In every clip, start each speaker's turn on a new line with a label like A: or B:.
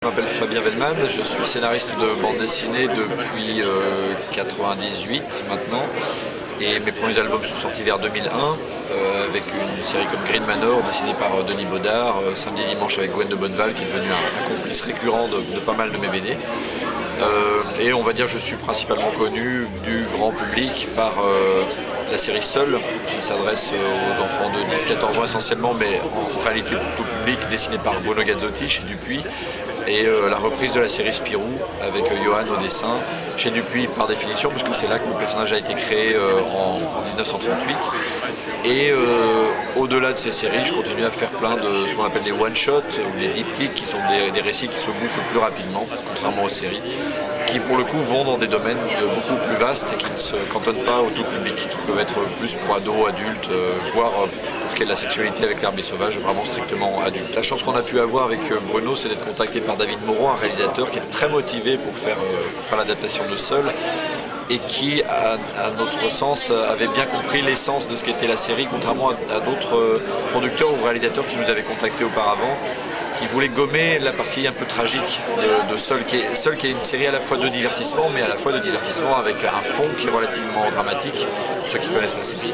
A: Je m'appelle Fabien Wellman, je suis scénariste de bande dessinée depuis 98 maintenant. Et mes premiers albums sont sortis vers 2001 avec une série comme Green Manor dessinée par Denis Baudard, Samedi et Dimanche avec Gwen de Bonneval qui est devenu un complice récurrent de pas mal de mes BD. Et on va dire que je suis principalement connu du grand public par la série Seul, qui s'adresse aux enfants de 10-14 ans essentiellement, mais en réalité pour tout public, dessinée par Bruno Gazzotti chez Dupuis, et la reprise de la série Spirou avec Johan au dessin, chez Dupuis par définition, puisque c'est là que le personnage a été créé en 1938. Et au-delà de ces séries, je continue à faire plein de ce qu'on appelle des one-shots ou des diptyques, qui sont des récits qui se bouclent plus rapidement, contrairement aux séries, qui pour le coup vont dans des domaines beaucoup plus vastes et qui ne se cantonnent pas au tout public, qui peuvent être plus pour ados, adultes, voire pour ce qui est de la sexualité avec l'herbe et sauvage, vraiment strictement adulte. La chance qu'on a pu avoir avec Bruno, c'est d'être contacté par David Moreau, un réalisateur qui était très motivé pour faire l'adaptation de Seul, et qui, à notre sens, avait bien compris l'essence de ce qu'était la série, contrairement à d'autres producteurs ou réalisateurs qui nous avaient contactés auparavant, qui voulaient gommer la partie un peu tragique de Seul, qui est une série à la fois de divertissement, mais à la fois de divertissement avec un fond qui est relativement dramatique, pour ceux qui connaissent la série.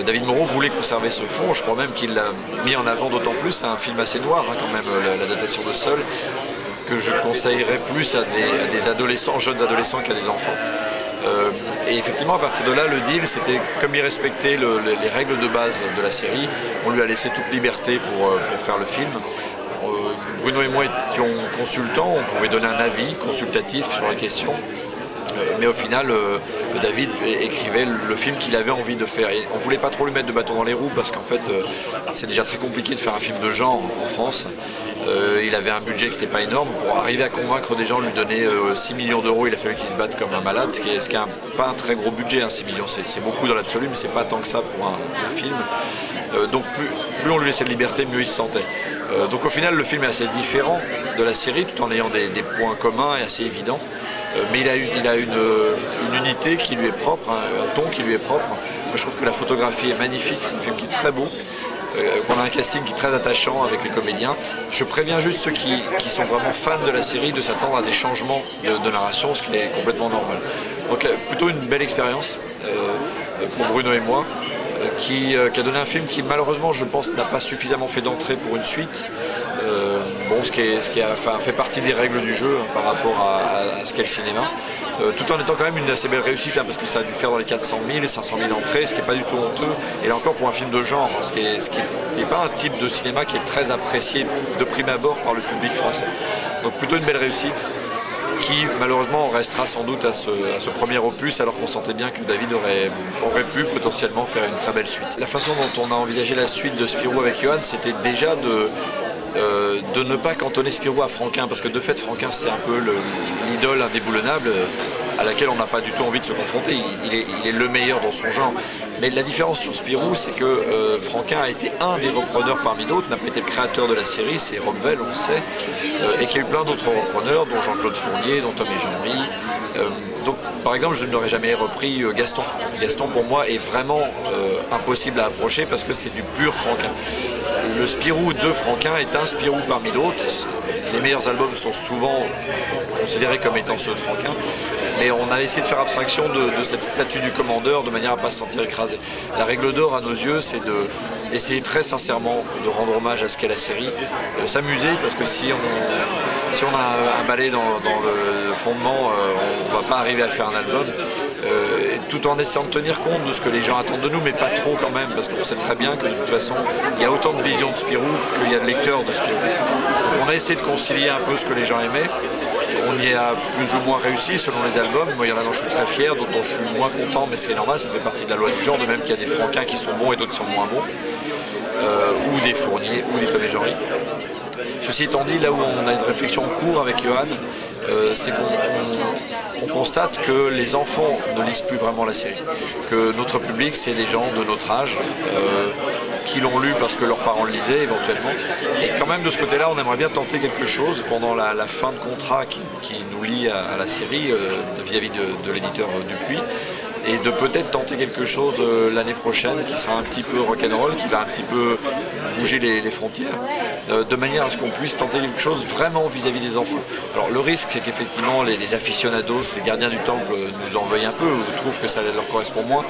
A: David Moreau voulait conserver ce fond, je crois même qu'il l'a mis en avant d'autant plus, c'est un film assez noir quand même, l'adaptation de Seul, que je conseillerais plus à des adolescents, jeunes adolescents qu'à des enfants. Et effectivement, à partir de là, le deal, c'était comme il respectait les règles de base de la série, on lui a laissé toute liberté pour faire le film. Bruno et moi étions consultants, on pouvait donner un avis consultatif sur la question. Mais au final, David écrivait le film qu'il avait envie de faire. Et on ne voulait pas trop lui mettre de bâton dans les roues parce qu'en fait, c'est déjà très compliqué de faire un film de genre en France. Il avait un budget qui n'était pas énorme. Pour arriver à convaincre des gens de lui donner 6 millions d'euros, il a fallu qu'il se batte comme un malade, ce qui est pas un très gros budget, 6 millions. C'est beaucoup dans l'absolu, mais c'est pas tant que ça pour un film. Donc plus on lui laissait de liberté, mieux il se sentait. Donc au final, le film est assez différent de la série, tout en ayant des points communs et assez évidents. Mais il a une unité qui lui est propre, un ton qui lui est propre. Moi, je trouve que la photographie est magnifique, c'est un film qui est très beau. On a un casting qui est très attachant avec les comédiens. Je préviens juste ceux qui sont vraiment fans de la série de s'attendre à des changements de narration, ce qui est complètement normal. Donc plutôt une belle expérience pour Bruno et moi, qui a donné un film qui malheureusement je pense n'a pas suffisamment fait d'entrée pour une suite. Ce qui a fait partie des règles du jeu par rapport à ce qu'est le cinéma, tout en étant quand même une assez belle réussite, parce que ça a dû faire dans les 400 000 et 500 000 entrées, ce qui n'est pas du tout honteux, et là encore pour un film de genre, ce qui n'est pas un type de cinéma qui est très apprécié de prime abord par le public français. Donc plutôt une belle réussite, qui malheureusement restera sans doute à ce premier opus, alors qu'on sentait bien que David aurait pu potentiellement faire une très belle suite. La façon dont on a envisagé la suite de Spirou avec Johan, c'était déjà de ne pas cantonner Spirou à Franquin, parce que de fait Franquin c'est un peu l'idole indéboulonnable à laquelle on n'a pas du tout envie de se confronter, il est le meilleur dans son genre. Mais la différence sur Spirou, c'est que Franquin a été un des repreneurs parmi d'autres, n'a pas été le créateur de la série, c'est Romvel, on le sait, et qu'il y a eu plein d'autres repreneurs, dont Jean-Claude Fournier, dont Tom et Jean-Marie. Donc par exemple, je n'aurais jamais repris Gaston. Gaston pour moi est vraiment impossible à approcher parce que c'est du pur Franquin. Le Spirou de Franquin est un Spirou parmi d'autres. Les meilleurs albums sont souvent considérés comme étant ceux de Franquin, mais on a essayé de faire abstraction de cette statue du commandeur de manière à ne pas se sentir écrasé. La règle d'or à nos yeux, c'est d'essayer très sincèrement de rendre hommage à ce qu'est la série, s'amuser, parce que si on a un balai dans le fondement, on ne va pas arriver à faire un album, tout en essayant de tenir compte de ce que les gens attendent de nous, mais pas trop quand même, parce qu'on sait très bien que de toute façon, il y a autant de visions de Spirou qu'il y a de lecteurs de Spirou. On a essayé de concilier un peu ce que les gens aimaient. On y a plus ou moins réussi selon les albums. Moi, il y en a dont je suis très fier, d'autres dont je suis moins content, mais c'est normal, ça fait partie de la loi du genre, de même qu'il y a des Franquins qui sont bons et d'autres qui sont moins bons, ou des Fournier, ou des Tom et Jean-Marie. Ceci étant dit, là où on a une réflexion en cours avec Johan, c'est qu'on constate que les enfants ne lisent plus vraiment la série, que notre public, c'est des gens de notre âge, qui l'ont lu parce que leurs parents le lisaient éventuellement. Et quand même de ce côté-là, on aimerait bien tenter quelque chose pendant la fin de contrat qui nous lie à la série vis-à-vis de l'éditeur Dupuis, et de peut-être tenter quelque chose l'année prochaine qui sera un petit peu rock'n'roll, qui va un petit peu bouger les frontières, de manière à ce qu'on puisse tenter quelque chose vraiment vis-à-vis des enfants. Alors le risque, c'est qu'effectivement les aficionados, les gardiens du temple nous en veuillent un peu, ou trouvent que ça leur correspond moins.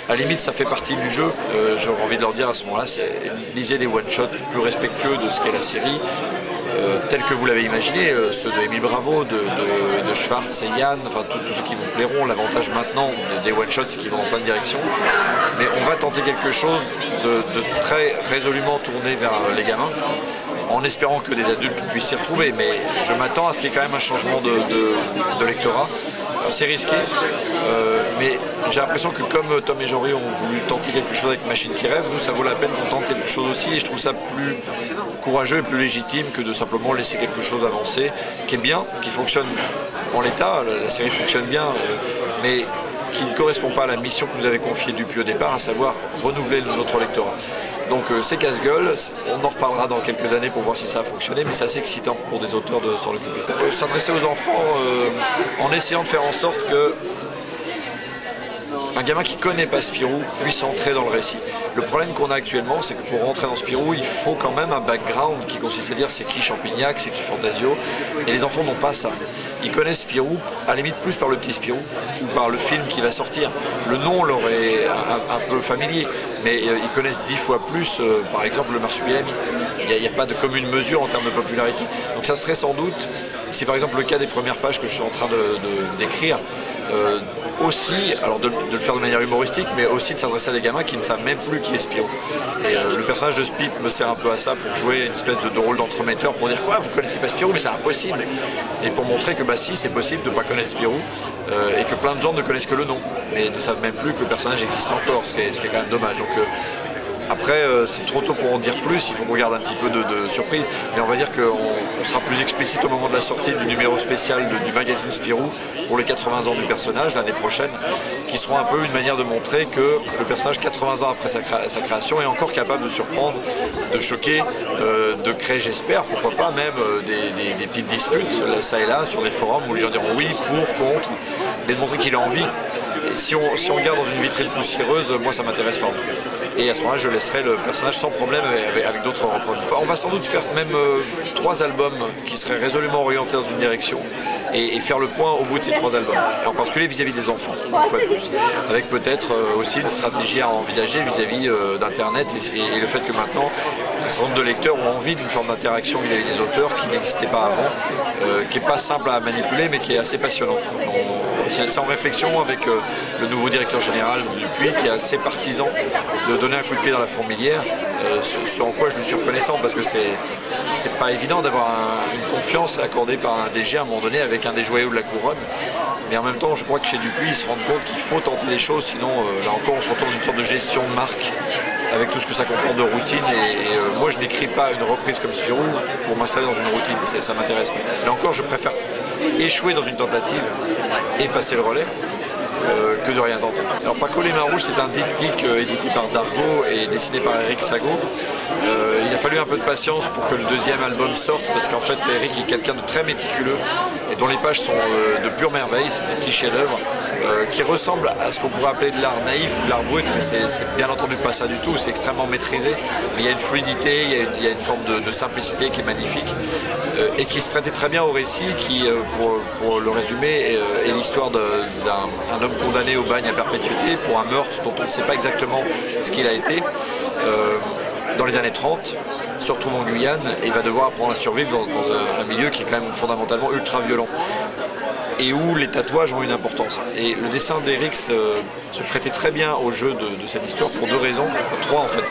A: À la limite, ça fait partie du jeu. J'aurais envie de leur dire à ce moment-là, lisez les one-shots plus respectueux de ce qu'est la série, tels que vous l'avez imaginé, ceux de Émile Bravo, de Schwartz et Yann, enfin tous ceux qui vous plairont. L'avantage maintenant des one-shots, c'est qu'ils vont dans plein de directions. Mais on va tenter quelque chose de très résolument tourné vers les gamins, en espérant que des adultes puissent s'y retrouver. Mais je m'attends à ce qu'il y ait quand même un changement de lectorat. C'est risqué, mais j'ai l'impression que comme Tom et Jory ont voulu tenter quelque chose avec Machine qui rêve, nous ça vaut la peine qu'on tente quelque chose aussi, et je trouve ça plus courageux et plus légitime que de simplement laisser quelque chose avancer, qui est bien, qui fonctionne en l'état, la série fonctionne bien, mais qui ne correspond pas à la mission que nous avait confiée depuis au départ, à savoir renouveler notre lectorat. Donc c'est casse-gueule, on en reparlera dans quelques années pour voir si ça a fonctionné, mais c'est assez excitant pour des auteurs de s'en occuper. S'adresser aux enfants en essayant de faire en sorte que un gamin qui ne connaît pas Spirou puisse entrer dans le récit. Le problème qu'on a actuellement, c'est que pour rentrer dans Spirou, il faut quand même un background qui consiste à dire c'est qui Champignac, c'est qui Fantasio, et les enfants n'ont pas ça. Ils connaissent Spirou, à la limite plus par le petit Spirou, ou par le film qui va sortir. Le nom leur est un peu familier, mais ils connaissent 10 fois plus, par exemple, le Marsupilami. Il n'y a pas de commune mesure en termes de popularité. Donc ça serait sans doute, c'est par exemple le cas des premières pages que je suis en train d'écrire, aussi, alors de le faire de manière humoristique, mais aussi de s'adresser à des gamins qui ne savent même plus qui est Spirou. Et le personnage de Spip me sert un peu à ça, pour jouer une espèce de rôle d'entremetteur, pour dire quoi, vous connaissez pas Spirou, mais c'est impossible. Et pour montrer que bah si, c'est possible de ne pas connaître Spirou, et que plein de gens ne connaissent que le nom, mais ne savent même plus que le personnage existe encore, ce qui est quand même dommage. Donc, après, c'est trop tôt pour en dire plus, il faut qu'on garde un petit peu de surprise, mais on va dire qu'on sera plus explicite au moment de la sortie du numéro spécial du magazine Spirou pour les 80 ans du personnage l'année prochaine, qui seront un peu une manière de montrer que le personnage, 80 ans après sa création, est encore capable de surprendre, de choquer, de créer, j'espère, pourquoi pas même des petites disputes, ça et là, sur des forums où les gens diront oui, pour, contre, mais de montrer qu'il a envie. Et si on regarde dans une vitrine poussiéreuse, moi ça m'intéresse pas en tout cas. Et à ce moment-là, je laisserai le personnage sans problème avec d'autres repreneurs. On va sans doute faire même 3 albums qui seraient résolument orientés dans une direction et faire le point au bout de ces 3 albums. Et en particulier vis-à-vis des enfants, une fois de plus. Avec peut-être aussi une stratégie à envisager vis-à-vis d'Internet et le fait que maintenant, un certain nombre de lecteurs ont envie d'une forme d'interaction vis-à-vis des auteurs qui n'existait pas avant, qui n'est pas simple à manipuler mais qui est assez passionnante. C'est en réflexion avec le nouveau directeur général Dupuis qui est assez partisan de donner un coup de pied dans la fourmilière, ce en quoi je lui suis reconnaissant parce que c'est pas évident d'avoir une confiance accordée par un DG à un moment donné avec un des joyaux de la couronne. Mais en même temps, je crois que chez Dupuis, ils se rendent compte qu'il faut tenter des choses, sinon là encore on se retrouve dans une sorte de gestion de marque avec tout ce que ça comporte de routine et moi je n'écris pas une reprise comme Spirou pour m'installer dans une routine, ça m'intéresse pas. Là encore, je préfère échouer dans une tentative et passer le relais que de rien tenter. Alors Paco les Mains Rouges, c'est un diptyque édité par Dargaud et dessiné par Eric Sago. Il a fallu un peu de patience pour que le 2e album sorte parce qu'en fait Eric est quelqu'un de très méticuleux et dont les pages sont de pure merveille, c'est des petits chefs-d'œuvre qui ressemblent à ce qu'on pourrait appeler de l'art naïf ou de l'art brut, mais c'est bien entendu pas ça du tout, c'est extrêmement maîtrisé, mais il y a une fluidité, il y a une forme de simplicité qui est magnifique et qui se prêtait très bien au récit qui, pour le résumer, est l'histoire d'un homme condamné au bagne à perpétuité pour un meurtre dont on ne sait pas exactement ce qu'il a été. Dans les années 30, se retrouve en Guyane et va devoir apprendre à survivre dans un milieu qui est quand même fondamentalement ultra violent et où les tatouages ont une importance. Et le dessin d'Eric se prêtait très bien au jeu de cette histoire pour 2 raisons, 3 en fait.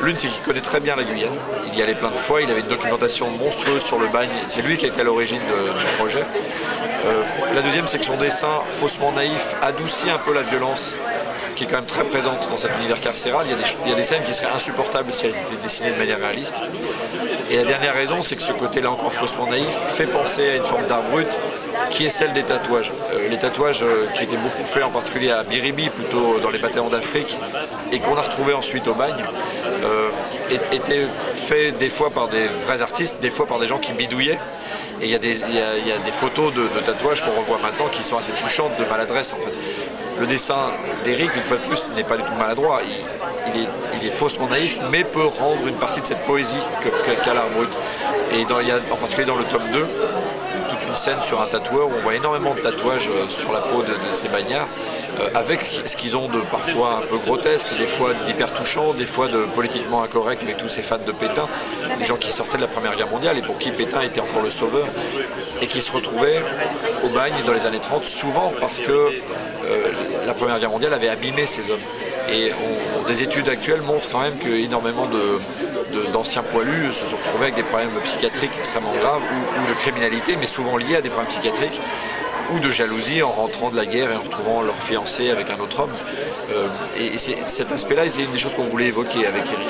A: L'une, c'est qu'il connaît très bien la Guyane, il y allait plein de fois, il avait une documentation monstrueuse sur le bagne, c'est lui qui a été à l'origine du projet. La deuxième, c'est que son dessin, faussement naïf, adoucit un peu la violence qui est quand même très présente dans cet univers carcéral. Il y a des scènes qui seraient insupportables si elles étaient dessinées de manière réaliste. Et la dernière raison, c'est que ce côté-là encore faussement naïf fait penser à une forme d'art brut qui est celle des tatouages. Les tatouages qui étaient beaucoup faits en particulier à Biribi, plutôt dans les bataillons d'Afrique, et qu'on a retrouvés ensuite au bagne. était fait des fois par des vrais artistes, des fois par des gens qui bidouillaient. Et il y a des photos de tatouages qu'on revoit maintenant qui sont assez touchantes de maladresse en fait. Le dessin d'Éric, une fois de plus, n'est pas du tout maladroit. Il est faussement naïf, mais peut rendre une partie de cette poésie qu'a l'art brut. Et il y a en particulier dans le tome 2, toute une scène sur un tatoueur où on voit énormément de tatouages sur la peau de ces bagnards, avec ce qu'ils ont de parfois un peu grotesque, des fois d'hyper touchant, des fois de politiquement incorrect avec tous ces fans de Pétain, des gens qui sortaient de la Première Guerre mondiale et pour qui Pétain était encore le sauveur, et qui se retrouvaient au bagne dans les années 30, souvent parce que la Première Guerre mondiale avait abîmé ces hommes. Et des études actuelles montrent quand même qu'énormément d'anciens poilus se sont retrouvés avec des problèmes psychiatriques extrêmement graves ou de criminalité, mais souvent liés à des problèmes psychiatriques, ou de jalousie en rentrant de la guerre et en retrouvant leur fiancé avec un autre homme. Et cet aspect-là était une des choses qu'on voulait évoquer avec Éric.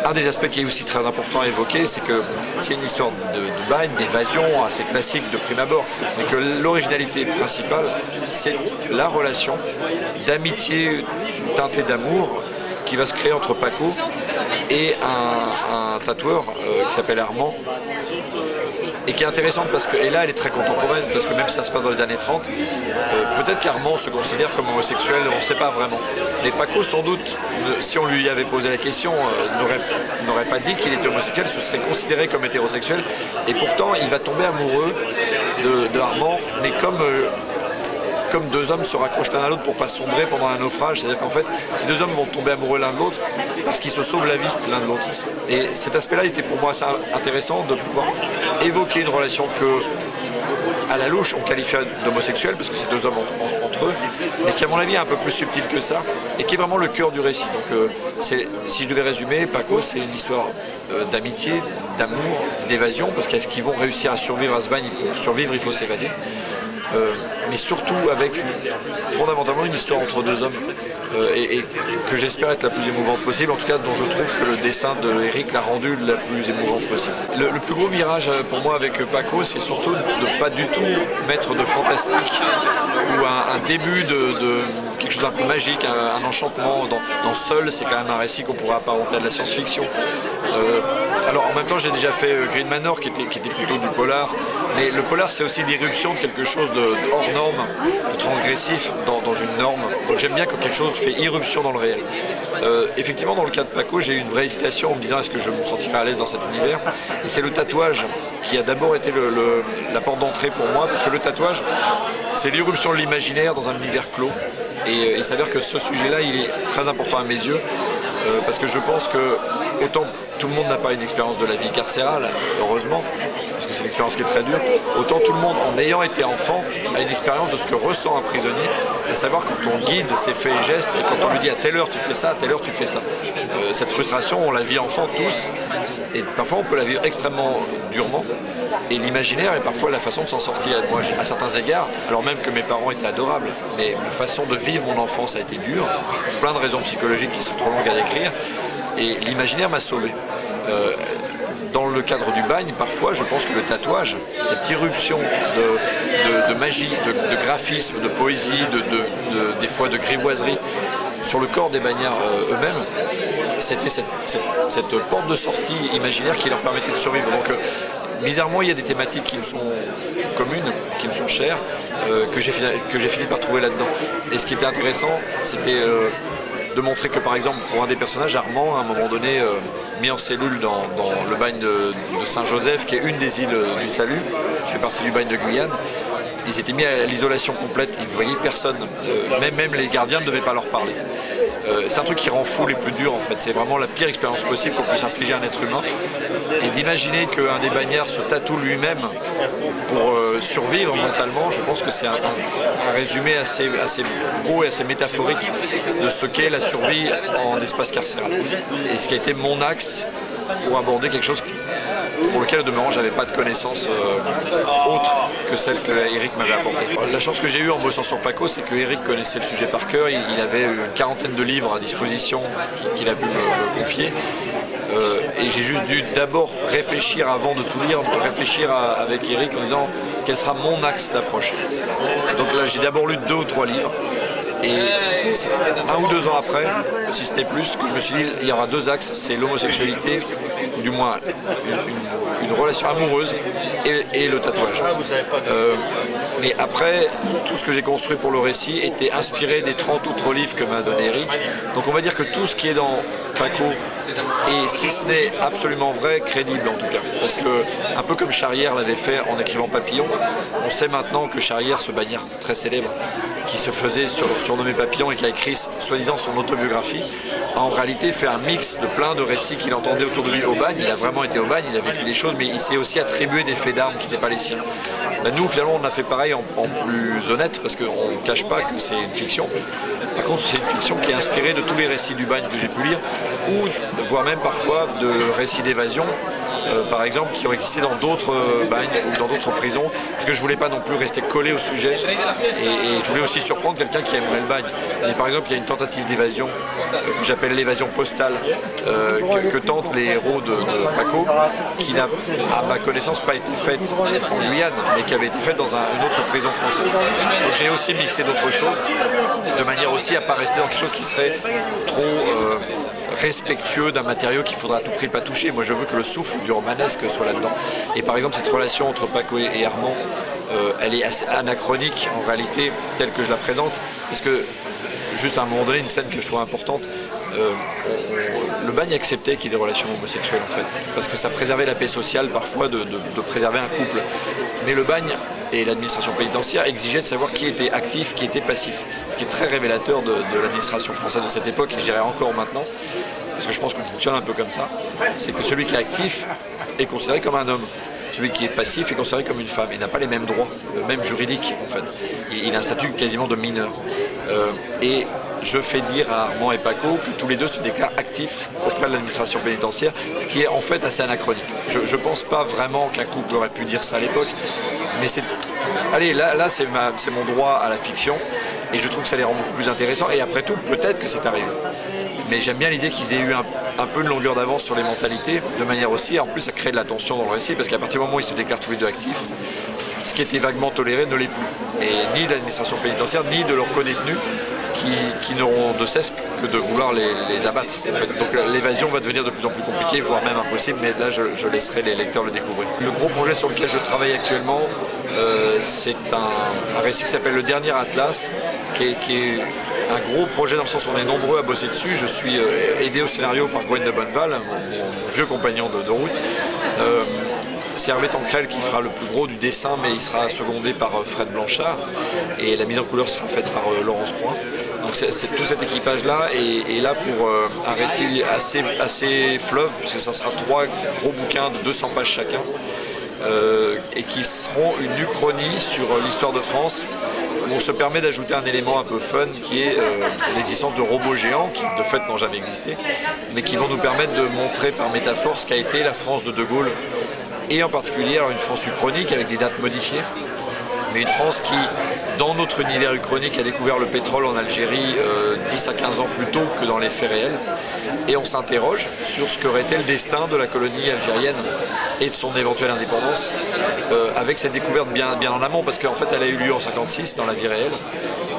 A: Un des aspects qui est aussi très important à évoquer, c'est que c'est une histoire de bagne, d'évasion assez classique de prime abord, mais que l'originalité principale, c'est la relation d'amitié teintée d'amour qui va se créer entre Paco et un tatoueur qui s'appelle Armand, et qui est intéressante parce que, et là elle est très contemporaine, parce que même si ça se passe dans les années 30, peut-être qu'Armand se considère comme homosexuel, on ne sait pas vraiment. Mais Paco, sans doute, si on lui avait posé la question, n'aurait pas dit qu'il était homosexuel, se serait considéré comme hétérosexuel, et pourtant il va tomber amoureux de Armand, mais comme deux hommes se raccrochent l'un à l'autre pour ne pas sombrer pendant un naufrage. C'est-à-dire qu'en fait, ces deux hommes vont tomber amoureux l'un de l'autre parce qu'ils se sauvent la vie l'un de l'autre. Et cet aspect-là était pour moi assez intéressant de pouvoir évoquer une relation que, à la louche, on qualifierait d'homosexuelle parce que c'est deux hommes entre eux, mais qui à mon avis est un peu plus subtil que ça et qui est vraiment le cœur du récit. Donc si je devais résumer, Paco, c'est une histoire d'amitié, d'amour, d'évasion, parce qu'est-ce qu'ils vont réussir à survivre à ce bagne? Pour survivre, il faut s'évader. Mais surtout avec fondamentalement une histoire entre deux hommes et que j'espère être la plus émouvante possible, en tout cas dont je trouve que le dessin de Éric l'a rendu la plus émouvante possible. Le plus gros virage pour moi avec Paco, c'est surtout de ne pas du tout mettre de fantastique ou un début de quelque chose d'un peu magique, un enchantement. Dans Seul, c'est quand même un récit qu'on pourrait apparenter à de la science-fiction. Alors en même temps, j'ai déjà fait Green Manor qui était plutôt du polar, mais le polar c'est aussi l'irruption de quelque chose de hors norme, de transgressif dans une norme. Donc j'aime bien quand quelque chose fait irruption dans le réel. Effectivement, dans le cas de Paco, j'ai eu une vraie hésitation en me disant est-ce que je me sentirais à l'aise dans cet univers. Et c'est le tatouage qui a d'abord été la porte d'entrée pour moi, parce que le tatouage, c'est l'irruption de l'imaginaire dans un univers clos. Et il s'avère que ce sujet-là, il est très important à mes yeux, parce que je pense que autant tout le monde n'a pas une expérience de la vie carcérale, heureusement, parce que c'est une expérience qui est très dure, autant tout le monde, en ayant été enfant, a une expérience de ce que ressent un prisonnier, à savoir quand on guide ses faits et gestes, et quand on lui dit à telle heure tu fais ça, à telle heure tu fais ça. Cette frustration, on la vit enfant tous, et parfois on peut la vivre extrêmement durement, et l'imaginaire est parfois la façon de s'en sortir. Moi, à certains égards, alors même que mes parents étaient adorables, mais la façon de vivre mon enfance a été dure, pour plein de raisons psychologiques qui seraient trop longues à décrire, et l'imaginaire m'a sauvé. Dans le cadre du bagne, parfois, je pense que le tatouage, cette irruption de magie, de graphisme, de poésie, des fois de grivoiserie sur le corps des bagnards eux-mêmes, c'était cette porte de sortie imaginaire qui leur permettait de survivre. Donc, bizarrement, il y a des thématiques qui me sont communes, qui me sont chères, que j'ai fini par trouver là-dedans. Et ce qui était intéressant, c'était de montrer que, par exemple, pour un des personnages, Armand, à un moment donné, mis en cellule dans le bagne de Saint-Joseph, qui est une des îles du Salut, qui fait partie du bagne de Guyane, ils étaient mis à l'isolation complète, ils ne voyaient personne, même les gardiens ne devaient pas leur parler. C'est un truc qui rend fou les plus durs en fait, c'est vraiment la pire expérience possible qu'on puisse infliger à un être humain. Et d'imaginer qu'un des bagnards se tatoue lui-même pour survivre mentalement, je pense que c'est un résumé assez beau et assez métaphorique de ce qu'est la survie en espace carcéral. Et ce qui a été mon axe pour aborder quelque chose pour lequel, au demeurant, je n'avais pas de connaissances autres que celles que Éric m'avait apportées. La chance que j'ai eue en bossant sur Paco, c'est que Éric connaissait le sujet par cœur. Il avait une quarantaine de livres à disposition qu'il a pu me confier. Et j'ai juste dû d'abord réfléchir avant de tout lire, réfléchir avec Éric en disant quel sera mon axe d'approche. Donc là, j'ai d'abord lu 2 ou 3 livres. Et c'est 1 ou 2 ans après, si ce n'est plus, que je me suis dit il y aura 2 axes, c'est l'homosexualité, ou du moins une relation amoureuse, et le tatouage. Mais après, tout ce que j'ai construit pour le récit était inspiré des 30 autres livres que m'a donné Eric. Donc on va dire que tout ce qui est dans Paco est, si ce n'est absolument vrai, crédible en tout cas. Parce que, un peu comme Charrière l'avait fait en écrivant Papillon, on sait maintenant que Charrière, ce bagnard très célèbre, qui se faisait surnommer Papillon et qui a écrit soi-disant son autobiographie, a en réalité fait un mix de plein de récits qu'il entendait autour de lui au bagne. Il a vraiment été au bagne, il a vécu des choses, mais il s'est aussi attribué des faits d'armes qui n'étaient pas les siens. Ben nous, finalement, on a fait pareil en plus honnête, parce qu'on ne cache pas que c'est une fiction. Par contre, c'est une fiction qui est inspirée de tous les récits du bagne que j'ai pu lire, ou voire même parfois de récits d'évasion, par exemple, qui ont existé dans d'autres bagnes ou dans d'autres prisons, parce que je ne voulais pas non plus rester collé au sujet, et je voulais aussi surprendre quelqu'un qui aimerait le bagne. Et par exemple, il y a une tentative d'évasion que j'appelle l'évasion postale, que tentent les héros de Paco, qui n'a, à ma connaissance, pas été faite en Guyane, mais qui avait été faite dans une autre prison française. Donc j'ai aussi mixé d'autres choses, de manière aussi à ne pas rester dans quelque chose qui serait trop respectueux d'un matériau qu'il faudra à tout prix pas toucher. Moi je veux que le souffle du romanesque soit là-dedans. Et par exemple cette relation entre Paco et Armand, elle est assez anachronique en réalité, telle que je la présente, parce que juste à un moment donné, une scène que je trouve importante, le bagne acceptait qu'il y ait des relations homosexuelles en fait, parce que ça préservait la paix sociale parfois de préserver un couple. Mais le bagne et l'administration pénitentiaire exigeaient de savoir qui était actif, qui était passif, ce qui est très révélateur de l'administration française de cette époque, et je dirais encore maintenant, parce que je pense qu'on fonctionne un peu comme ça, c'est que celui qui est actif est considéré comme un homme. Celui qui est passif est considéré comme une femme. Il n'a pas les mêmes droits, même juridiques en fait. Il a un statut quasiment de mineur. Et je fais dire à Armand et Paco que tous les deux se déclarent actifs auprès de l'administration pénitentiaire, ce qui est en fait assez anachronique. Je ne pense pas vraiment qu'un couple aurait pu dire ça à l'époque, mais c'est... Allez, là c'est mon droit à la fiction, et je trouve que ça les rend beaucoup plus intéressants, et après tout, peut-être que c'est arrivé. Mais j'aime bien l'idée qu'ils aient eu un peu de longueur d'avance sur les mentalités, de manière aussi, en plus, à créer de la tension dans le récit, parce qu'à partir du moment où ils se déclarent tous les deux actifs, ce qui était vaguement toléré ne l'est plus. Et ni de l'administration pénitentiaire, ni de leurs codétenus, qui n'auront de cesse que de vouloir les abattre. En fait. Donc l'évasion va devenir de plus en plus compliquée, voire même impossible, mais là je laisserai les lecteurs le découvrir. Le gros projet sur lequel je travaille actuellement, c'est un récit qui s'appelle Le Dernier Atlas, qui est un gros projet dans le sens où on est nombreux à bosser dessus. Je suis aidé au scénario par Gwen de Bonneval, mon vieux compagnon de route. C'est Hervé Tancrel qui fera le plus gros du dessin, mais il sera secondé par Fred Blanchard, et la mise en couleur sera faite par Laurence Croix. Donc c'est tout cet équipage-là est là pour un récit assez fleuve, puisque ça sera 3 gros bouquins de 200 pages chacun, et qui seront une uchronie sur l'histoire de France, où on se permet d'ajouter un élément un peu fun qui est l'existence de robots géants qui de fait n'ont jamais existé, mais qui vont nous permettre de montrer par métaphore ce qu'a été la France de De Gaulle, et en particulier alors une France uchronique avec des dates modifiées, mais une France qui, dans notre univers uchronique, a découvert le pétrole en Algérie 10 à 15 ans plus tôt que dans les faits réels. Et on s'interroge sur ce qu'aurait été le destin de la colonie algérienne et de son éventuelle indépendance avec cette découverte bien en amont, parce qu'en fait elle a eu lieu en 1956 dans la vie réelle.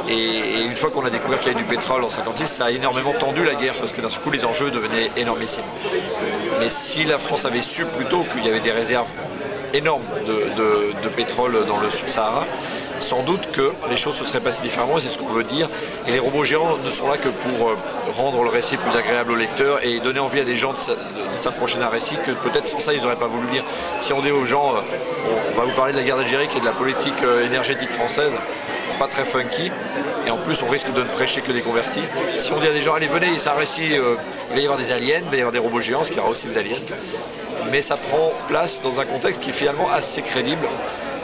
A: Et une fois qu'on a découvert qu'il y avait du pétrole en 1956, ça a énormément tendu la guerre, parce que d'un seul coup les enjeux devenaient énormissimes. Mais si la France avait su plus tôt qu'il y avait des réserves énormes de pétrole dans le Sud-Sahara, sans doute que les choses se seraient passées différemment, c'est ce qu'on veut dire. Et les robots géants ne sont là que pour rendre le récit plus agréable au lecteur et donner envie à des gens de s'approcher d'un récit que peut-être sans ça ils n'auraient pas voulu lire. Si on dit aux gens, on va vous parler de la guerre d'Algérie et de la politique énergétique française, c'est pas très funky, et en plus on risque de ne prêcher que des convertis. Si on dit à des gens, allez venez, c'est un récit, il va y avoir des aliens, il va y avoir des robots géants, parce qu'il y aura aussi des aliens, mais ça prend place dans un contexte qui est finalement assez crédible,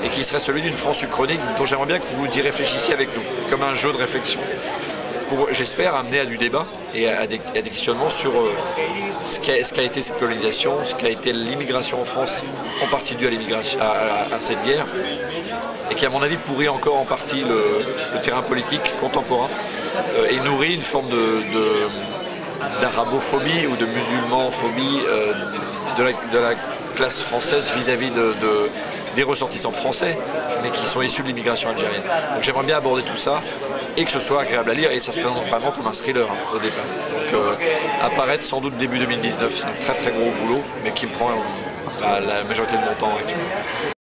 A: et qui serait celui d'une France uchronique dont j'aimerais bien que vous y réfléchissiez avec nous, comme un jeu de réflexion, pour, j'espère, amener à du débat et à des questionnements sur ce qu'a été cette colonisation, ce qu'a été l'immigration en France, en partie due à cette guerre, et qui, à mon avis, pourrit encore en partie le terrain politique contemporain, et nourrit une forme d'arabophobie ou de musulmanphobie de la classe française vis-à-vis des ressortissants français, mais qui sont issus de l'immigration algérienne. Donc j'aimerais bien aborder tout ça et que ce soit agréable à lire, et ça se présente vraiment comme un thriller au départ. Donc apparaître sans doute début 2019, c'est un très très gros boulot, mais qui me prend la majorité de mon temps actuellement.